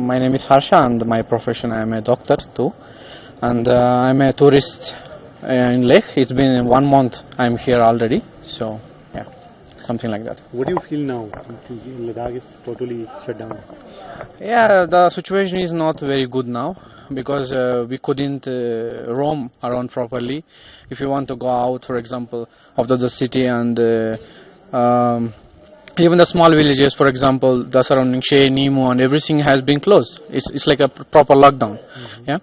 My name is Harsha, and my profession I am a doctor too, and I'm a tourist in Leh. It's been 1 month I'm here already, so yeah, something like that. What do you feel now? Ladakh is totally shut down. Yeah, the situation is not very good now because we couldn't roam around properly. If you want to go out, for example, of the city and even the small villages, for example, the surrounding Shea, Nimu, and everything has been closed. It's like a proper lockdown. Yeah.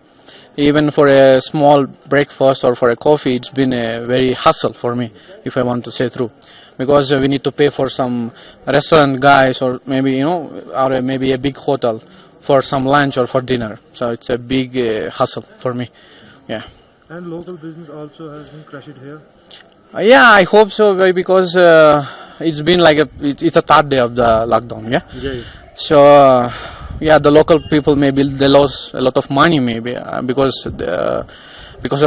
Even for a small breakfast or for a coffee, it's been a very hassle for me, if I want to say true, because we need to pay for some restaurant guys or maybe or maybe a big hotel for some lunch or for dinner. So it's a big hassle for me. Yeah. And local business also has been crushed here. Yeah, I hope so, because it's been like it's a third day of the lockdown. Yeah. Yeah. So yeah, the local people maybe they lost a lot of money maybe because of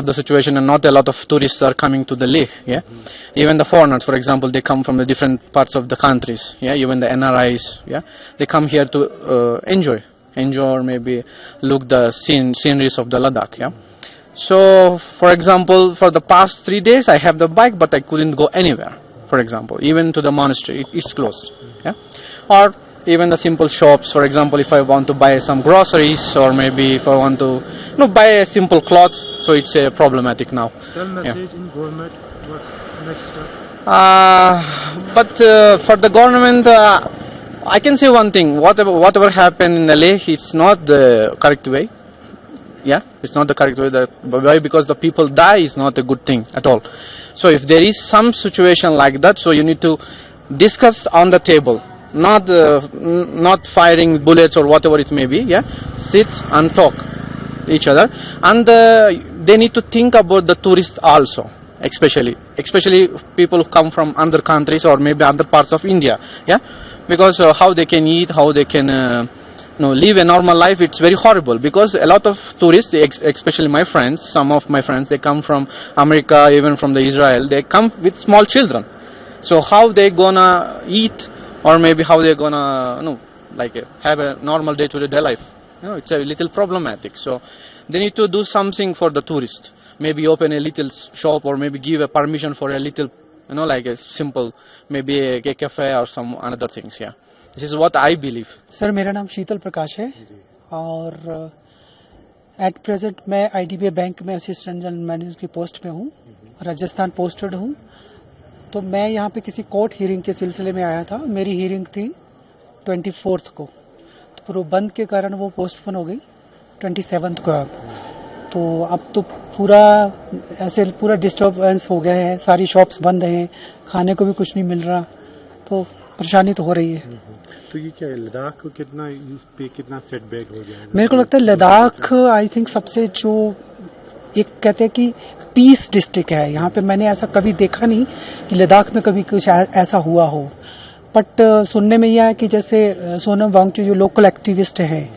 the situation, and not a lot of tourists are coming to the lake. Yeah. Even the foreigners, for example, they come from the different parts of the countries. Yeah. Even the NRIs. Yeah. They come here to enjoy or maybe look the sceneries of the Ladakh. Yeah. So, for example, for the past 3 days, I have the bike, but I couldn't go anywhere. For example, even to the monastery, it's closed. Yeah, or even the simple shops. For example, if I want to buy some groceries, or maybe if I want to, buy a simple clothes, so it's problematic now. Tell message in government. What's next step? But for the government, I can say one thing: whatever happened in Leh, it's not the correct way. Yeah, it's not the correct way. Why? Because the people die is not a good thing at all. So if there is some situation like that, so you need to discuss on the table, not firing bullets or whatever it may be. Yeah, sit and talk each other, and they need to think about the tourists also, especially people who come from other countries or maybe other parts of India. Yeah, because how they can eat, how they can live a normal life, it's very horrible, because a lot of tourists, especially my friends, some of my friends, they come from America, even from the Israel, they come with small children. So how they gonna eat, or maybe how they gonna have a normal day-to-day life? It's a little problematic. So they need to do something for the tourists, maybe open a little shop, or maybe give a permission for a little, like a simple, maybe a cafe or some another things. Yeah. This is what I believe. Sir, मेरा नाम शीतल प्रकाश है और at present मैं IDBI bank में assistant general manager की post पे हूँ, Rajasthan posted हूँ। तो मैं यहाँ पे किसी कोर्ट हियरिंग के सिलसिले में आया था। मेरी हियरिंग थी 24 को, तो फिर वो बंद के कारण वो पोस्टपोन हो गई 27 को। तो अब तो पूरा डिस्टर्बेंस हो गया है, सारी शॉप्स बंद हैं, खाने को भी कुछ नहीं मिल रहा, तो परेशानी तो हो रही है। तो ये क्या है, लद्दाख को कितना सेटबैक हो गया है? मेरे को लगता है लद्दाख आई थिंक सबसे जो एक कहते हैं कि पीस डिस्ट्रिक्ट है। यहाँ पे मैंने ऐसा कभी देखा नहीं कि लद्दाख में कभी कुछ ऐसा हुआ हो, बट सुनने में यह है कि जैसे सोनम वांगचुक जो लोकल एक्टिविस्ट हैं,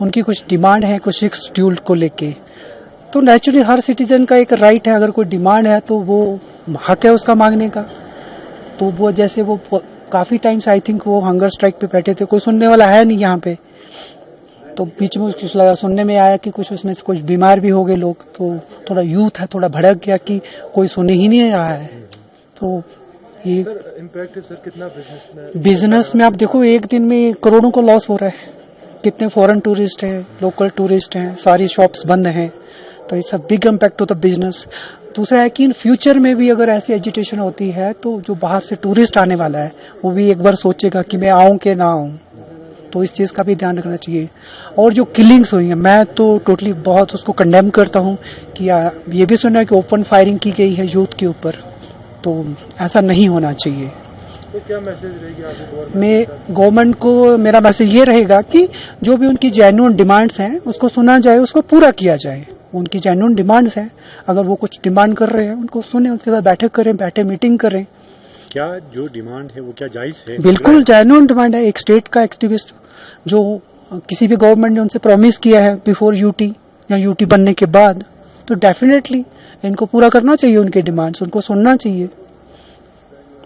उनकी कुछ डिमांड है कुछ शेड्यूल को लेके। तो नेचुरली हर सिटीजन का एक राइट है, अगर कोई डिमांड है तो वो हक है उसका मांगने का। तो वो जैसे वो काफी टाइम से आई थिंक वो हंगर स्ट्राइक पे बैठे थे, कोई सुनने वाला है नहीं यहाँ पे। तो बीच में कुछ लगा, सुनने में आया कि कुछ उसमें से कुछ बीमार भी हो गए लोग, तो थोड़ा यूथ है, थोड़ा भड़क गया कि कोई सुन ही नहीं रहा है। तो ये इम्पैक्ट सर कितना बिजनेस में आप देखो, एक दिन में करोड़ों को लॉस हो रहा है। कितने फॉरेन टूरिस्ट हैं, लोकल टूरिस्ट हैं, सारी शॉप्स बंद हैं, तो it's a big impact of the business. दूसरा है कि इन फ्यूचर में भी अगर ऐसी एजिटेशन होती है तो जो बाहर से टूरिस्ट आने वाला है वो भी एक बार सोचेगा कि मैं आऊं कि ना आऊं, तो इस चीज़ का भी ध्यान रखना चाहिए। और जो किलिंग्स हुई हैं, मैं तो टोटली बहुत उसको कंडेम करता हूं कि ये भी सुना है कि ओपन फायरिंग की गई है यूथ के ऊपर, तो ऐसा नहीं होना चाहिए। तो क्या मैसेज रहेगी आपको? मैं गवर्नमेंट को मेरा मैसेज ये रहेगा कि जो भी उनकी जेन्युइन डिमांड्स हैं उसको सुना जाए, उसको पूरा किया जाए। उनकी जेन्युइन डिमांड्स हैं, अगर वो कुछ डिमांड कर रहे हैं उनको सुने, उनके साथ बैठक करें, बैठे मीटिंग करें। क्या जो डिमांड है वो क्या जायज है? बिल्कुल जेन्युइन डिमांड है। एक स्टेट का एक्टिविस्ट जो किसी भी गवर्नमेंट ने उनसे प्रॉमिस किया है बिफोर यूटी या यूटी बनने के बाद, तो डेफिनेटली इनको पूरा करना चाहिए, उनके डिमांड्स उनको सुनना चाहिए।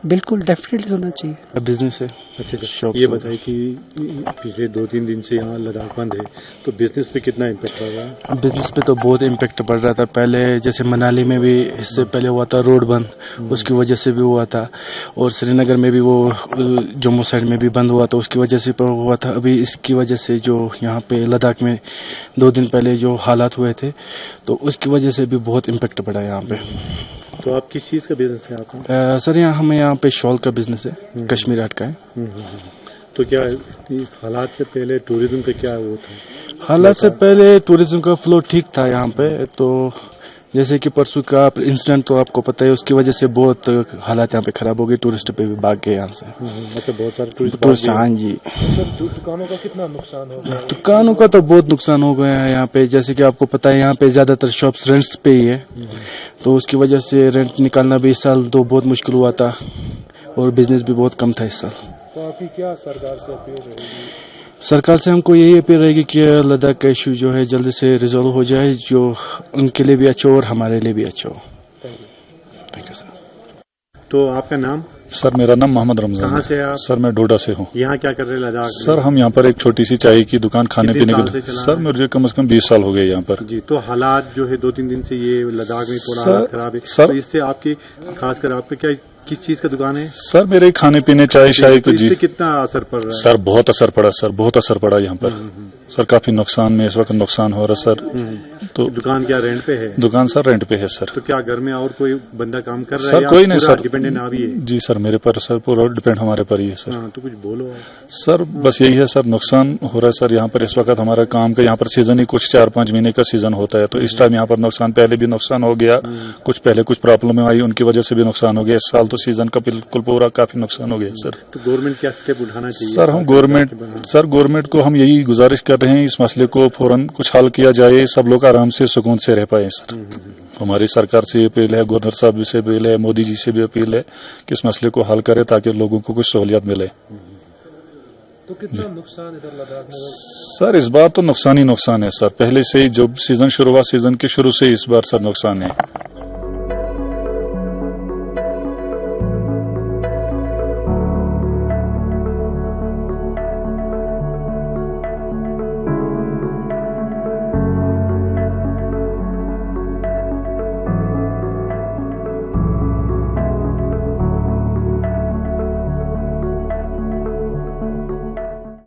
बिल्कुल डेफिनेटली होना चाहिए। बिजनेस है। अच्छा शौक ये से। बताइए कि पिछले 2-3 दिन से यहाँ लद्दाख बंद है, तो बिजनेस पे कितना इम्पैक्ट पड़ रहा है? बिजनेस पे तो बहुत इम्पेक्ट पड़ रहा था। पहले जैसे मनाली में भी इससे पहले हुआ था रोड बंद, उसकी वजह से भी हुआ था। और श्रीनगर में भी वो जम्मू साइड में भी बंद हुआ था, उसकी वजह से हुआ था। अभी इसकी वजह से जो यहाँ पे लद्दाख में 2 दिन पहले जो हालात हुए थे, तो उसकी वजह से भी बहुत इम्पेक्ट पड़ा यहाँ पे। तो आप किस चीज़ का बिजनेस है आपका? सर हमें यहाँ पे शॉल का बिजनेस है, कश्मीर आर्ट का है। तो क्या हालात से पहले टूरिज्म का क्या वो था? हालात से पहले टूरिज्म का फ्लो ठीक था यहाँ पे। तो जैसे कि परसों का इंसिडेंट तो आपको पता है, उसकी वजह से बहुत हालात यहाँ पे खराब हो गए, टूरिस्ट पे भी भाग गए यहाँ से। मतलब बहुत सारे टूरिस्ट, हाँ जी। दुकानों का कितना नुकसान हो गया? दुकानों का तो बहुत नुकसान हो गया है यहाँ पे। जैसे कि आपको पता है यहाँ पे ज्यादातर शॉप्स रेंट्स पे ही है, तो उसकी वजह से रेंट निकालना भी इस साल तो बहुत मुश्किल हुआ था, और बिजनेस भी बहुत कम था इस साल। तो आपकी क्या सरकार से अपील रहेगी? सरकार से हमको यही अपील रहेगी कि लद्दाख का इशू जो है जल्दी से रिजॉल्व हो जाए, जो उनके लिए भी अच्छा हो और हमारे लिए भी अच्छा हो। Thank you sir. तो आपका नाम? सर मेरा नाम मोहम्मद रमजान कहाँ है। से आप? सर मैं डोडा से हूँ। यहाँ क्या कर रहे हैं लद्दाख में? सर हम यहाँ पर एक छोटी सी चाय की दुकान खाने कितने पीने साल से की। चला सर है? मुझे कम से कम 20 साल हो गए यहाँ पर। जी, तो हालात जो है 2-3 दिन से ये लद्दाख में थोड़ा सर- हालात खराब है, सर- तो इससे आपकी खासकर आपका क्या किस चीज का दुकान है? सर मेरे खाने पीने चाय शाय तो को जी। इससे कितना असर पड़ रहा है? सर बहुत असर पड़ा सर, बहुत असर पड़ा यहाँ पर। सर काफी नुकसान में इस वक्त नुकसान हो रहा सर। तो दुकान क्या रेंट पे है? दुकान सर रेंट पे है सर। तो क्या घर में और कोई बंदा काम कर रहा है सर या कोई नहीं पूरा सर, डिपेंडेंट आप ही है? जी सर मेरे पर सर पूरा डिपेंड हमारे पर ही है सर। हाँ, तो कुछ बोलो आप। सर बस यही है सर, नुकसान हो रहा है सर यहाँ पर इस वक्त। हमारा काम का यहाँ पर सीजन ही कुछ 4-5 महीने का सीजन होता है, तो इस टाइम यहाँ पर नुकसान, पहले भी नुकसान हो गया, कुछ पहले कुछ प्रॉब्लम आई उनकी वजह से भी नुकसान हो गया। इस साल तो सीजन का बिल्कुल पूरा काफी नुकसान हो गया सर। तो गवर्नमेंट क्या स्टेप उठाना चाहिए? सर हम गवर्नमेंट को हम यही गुजारिश कर रहे हैं, इस मसले को फौरन कुछ हल किया जाए, सब लोग आराम से सुकून से रह पाए सर। हमारी सरकार से अपील है, गवर्नर साहब से अपील है, मोदी जी से भी अपील है कि इस मसले को हल करें ताकि लोगों को कुछ सहूलियत मिले। तो कितना नुकसान इधर लद्दाख में? सर इस बार तो नुकसान ही नुकसान है सर, पहले से ही जो सीजन शुरू हुआ, सीजन के शुरू से इस बार सर नुकसान है।